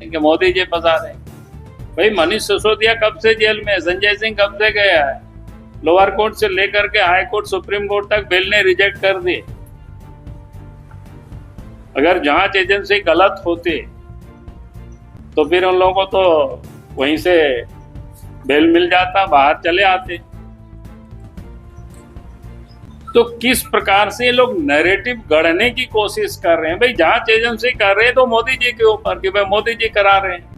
कि मोदी जी फंसा रहे हैं। भाई मनीष सिसोदिया कब से जेल में है? संजय सिंह कब से गया है? लोअर कोर्ट से लेकर के हाई कोर्ट, सुप्रीम कोर्ट तक बिल ने रिजेक्ट कर दी। अगर जांच एजेंसी गलत होती तो फिर उन लोगों को तो वहीं से बेल मिल जाता, बाहर चले आते। तो किस प्रकार से ये लोग नैरेटिव गढ़ने की कोशिश कर रहे हैं? भाई जांच एजेंसी कर रहे हैं तो मोदी जी के ऊपर कि भाई मोदी जी करा रहे हैं।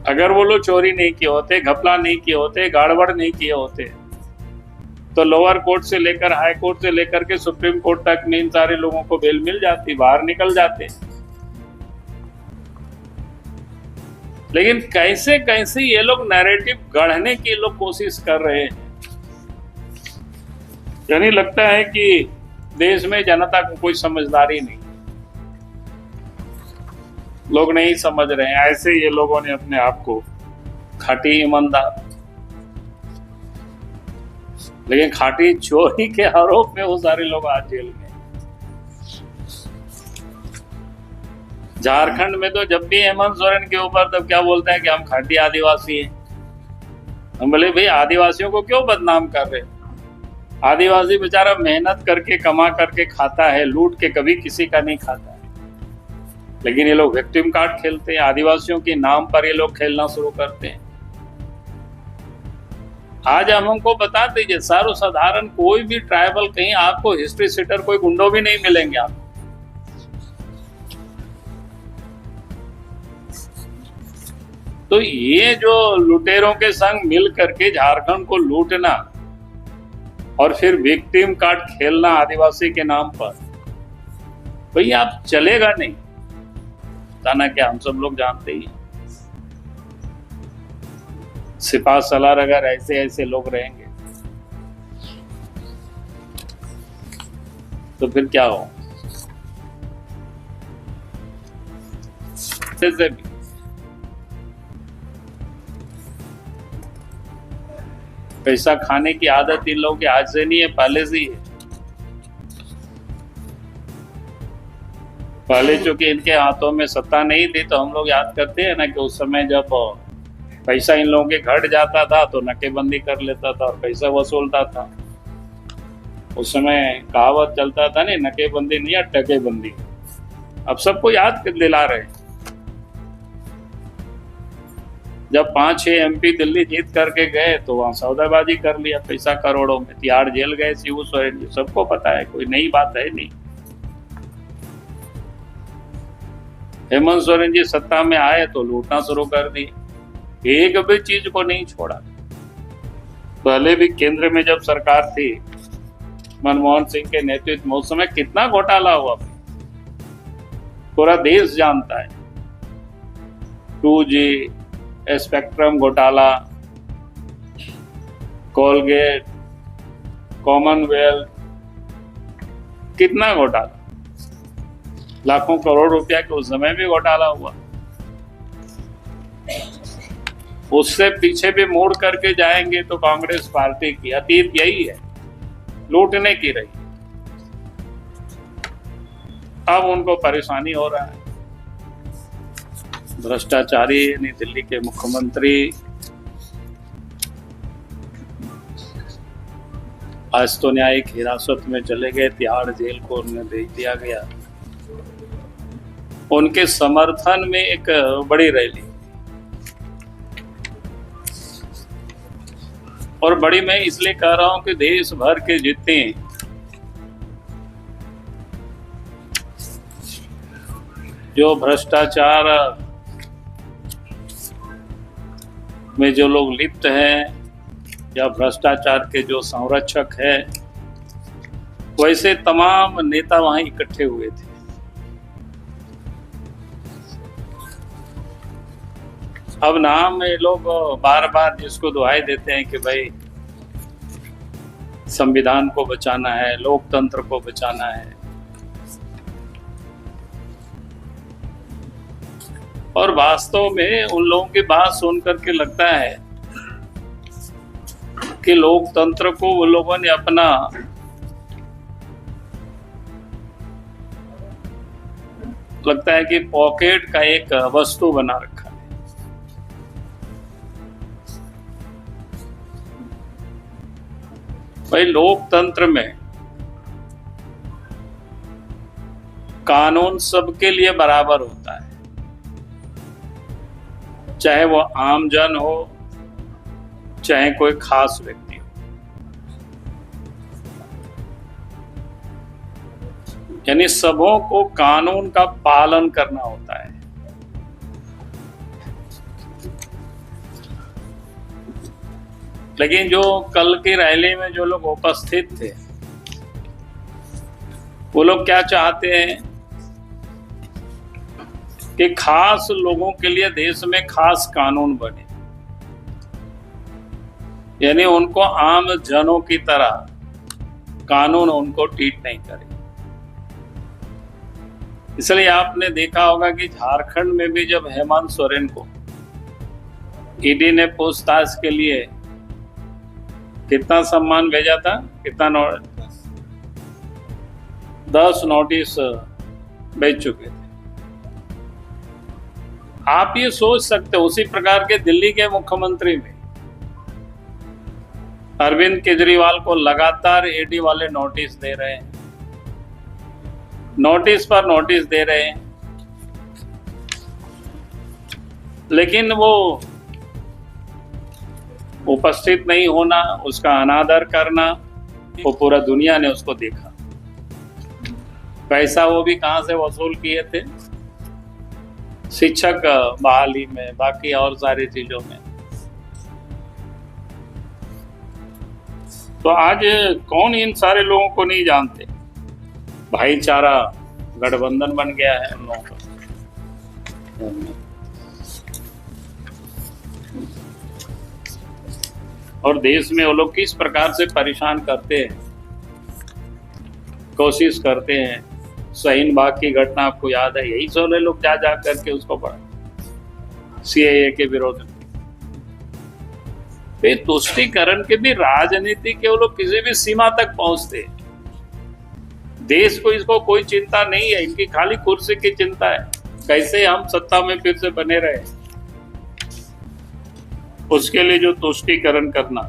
अगर वो लोग चोरी नहीं किए होते, घपला नहीं किए होते, गड़बड़ नहीं किए होते, तो लोअर कोर्ट से लेकर हाई कोर्ट से लेकर के सुप्रीम कोर्ट तक में इन सारे लोगों को बेल मिल जाती, बाहर निकल जाते। लेकिन कैसे कैसे ये लोग नैरेटिव गढ़ने की लोग कोशिश कर रहे हैं। यानी लगता है कि देश में जनता को कोई समझदारी नहीं, लोग नहीं समझ रहे हैं। ऐसे ये लोगों ने अपने आप को खाटी ईमानदार, लेकिन खाटी चोरी के आरोप में वो सारे लोग आज जेल में। झारखंड में तो जब भी हेमंत सोरेन के ऊपर तब क्या बोलते हैं कि हम खाटी आदिवासी हैं। हम बोले भाई आदिवासियों को क्यों बदनाम कर रहे? आदिवासी बेचारा मेहनत करके कमा करके खाता है, लूट के कभी किसी का नहीं खाता है। लेकिन ये लोग विक्टिम कार्ड खेलते हैं, आदिवासियों के नाम पर ये लोग खेलना शुरू करते हैं। आज हम हमको बता दीजिए, सर्वसाधारण कोई भी ट्राइबल कहीं आपको हिस्ट्री सीटर कोई गुंडो भी नहीं मिलेंगे आप। तो ये जो लुटेरों के संग मिल करके झारखंड को लूटना और फिर विक्टिम कार्ड खेलना आदिवासी के नाम पर, भाई आप चलेगा नहीं। जाना क्या, हम सब लोग जानते ही। सिपा सलार अगर ऐसे ऐसे लोग रहेंगे तो फिर क्या हो? से भी पैसा खाने की आदत इन लोगों की आज से नहीं है, पहले से ही है। पहले चूंकि इनके हाथों में सत्ता नहीं थी तो हम लोग याद करते हैं ना कि उस समय जब पैसा इन लोगों के घट जाता था तो नाकेबंदी कर लेता था और पैसा वसूलता था। उस समय कहावत चलता था नहीं, नाकेबंदी नहीं या टकेबंदी। अब सबको याद दिला रहे हैं। जब 5-6 एमपी दिल्ली जीत करके गए तो वहां सौदाबाजी कर लिया पैसा करोड़ों में, तिहाड़ जेल गए शिबू सोरेन जी, सबको पता है, कोई नई बात है नहीं। हेमंत सोरेन जी सत्ता में आए तो लूटना शुरू कर दी, एक भी चीज को नहीं छोड़ा। पहले भी केंद्र में जब सरकार थी मनमोहन सिंह के नेतृत्व में, उस समय कितना घोटाला हुआ पूरा देश जानता है। 2G स्पेक्ट्रम घोटाला, कोलगेट, कॉमनवेल्थ, कितना घोटाला, लाखों करोड़ रुपया के उस समय भी घोटाला हुआ। उससे पीछे भी मोड़ करके जाएंगे तो कांग्रेस पार्टी की अतीत यही है, लूटने की रही। अब उनको परेशानी हो रहा है। भ्रष्टाचारी यानी दिल्ली के मुख्यमंत्री आज तो न्यायिक हिरासत में चले गए, तिहाड़ जेल को उन्हें भेज दिया गया। उनके समर्थन में एक बड़ी रैली, और बड़ी मैं इसलिए कह रहा हूं कि देश भर के जितने जो भ्रष्टाचार में जो लोग लिप्त हैं या भ्रष्टाचार के जो संरक्षक हैं, वैसे तमाम नेता वहां इकट्ठे हुए थे। अब नाम ये लोग बार बार जिसको दुहाई देते हैं कि भाई संविधान को बचाना है, लोकतंत्र को बचाना है, और वास्तव में उन लोगों की बात सुन करके लगता है कि लोकतंत्र को वो लोगों ने अपना लगता है कि पॉकेट का एक वस्तु बना रखा है। भाई लोकतंत्र में कानून सबके लिए बराबर होता है, चाहे वो आम जन हो चाहे कोई खास व्यक्ति हो। यानी सबों को कानून का पालन करना होता है। लेकिन जो कल की रैली में जो लोग उपस्थित थे वो लोग क्या चाहते हैं कि खास लोगों के लिए देश में खास कानून बने, यानी उनको आम जनों की तरह कानून उनको ट्रीट नहीं करे। इसलिए आपने देखा होगा कि झारखंड में भी जब हेमंत सोरेन को ईडी ने पूछताछ के लिए कितना सम्मान भेजा था, कितना 10 नोटिस भेज चुके थे। आप ये सोच सकते हो उसी प्रकार के दिल्ली के मुख्यमंत्री में अरविंद केजरीवाल को लगातार ईडी वाले नोटिस दे रहे हैं, नोटिस पर नोटिस दे रहे हैं, लेकिन वो उपस्थित नहीं होना, उसका अनादर करना, वो पूरा दुनिया ने उसको देखा। पैसा वो भी कहां से वसूल किए थे, शिक्षक बहाली में, बाकी और सारी चीजों में। तो आज कौन इन सारे लोगों को नहीं जानते। भाईचारा गठबंधन बन गया है उन लोगों का। और देश में वो लोग किस प्रकार से परेशान करते हैं, कोशिश करते हैं। शाहीन बाग की घटना आपको याद है, यही सोलह लोग जा करके उसको पढ़ा सीएए के विरोध में। तुष्टीकरण के भी राजनीति के वो लोग किसी भी सीमा तक पहुंचते। देश को इसको कोई चिंता नहीं है, इनकी खाली कुर्सी की चिंता है, कैसे हम सत्ता में फिर से बने रहे। उसके लिए जो तुष्टीकरण करना